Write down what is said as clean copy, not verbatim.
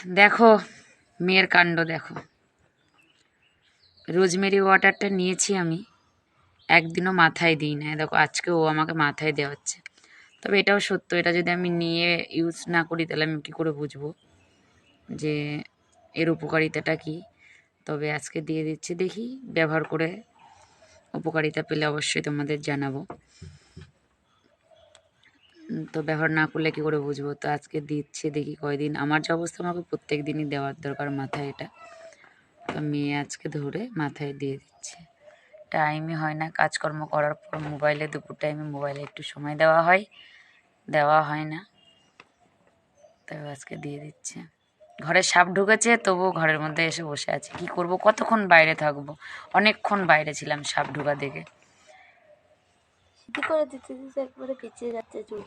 দেখো মেয়ের কাণ্ড দেখো। রোজমেরি ওয়াটারটা নিয়েছি আমি, একদিনও মাথায় দিই না। দেখো আজকে ও আমাকে মাথায় দেওয়াচ্ছে। তবে এটাও সত্য, এটা যদি আমি নিয়ে ইউজ না করি তাহলে আমি কী করে বুঝবো যে এর উপকারিতাটা কী। তবে আজকে দিয়ে দিচ্ছি, দেখি ব্যবহার করে উপকারিতা পেলে অবশ্যই তোমাদের জানাবো। তো ব্যবহার না করলে কী করে বুঝবো। তো আজকে দিচ্ছি, দেখি কয়দিন। আমার যে অবস্থা, আমাকে প্রত্যেক দিনই দেওয়ার দরকার মাথায় এটা। তো মেয়ে আজকে ধরে মাথায় দিয়ে দিচ্ছে। টাইমই হয় না, কাজকর্ম করার পর মোবাইলে, দুপুর টাইমে মোবাইলে একটু সময় দেওয়া হয় না। তাই আজকে দিয়ে দিচ্ছে। ঘরে সাপ ঢুকেছে, তবুও ঘরের মধ্যে এসে বসে আছে। কি করব, কতক্ষণ বাইরে থাকবো। অনেকক্ষণ বাইরে ছিলাম সাপ ঢোকা দেখে। কি করে দিতে দিতে একবারে পিছিয়ে যাচ্ছে চুল।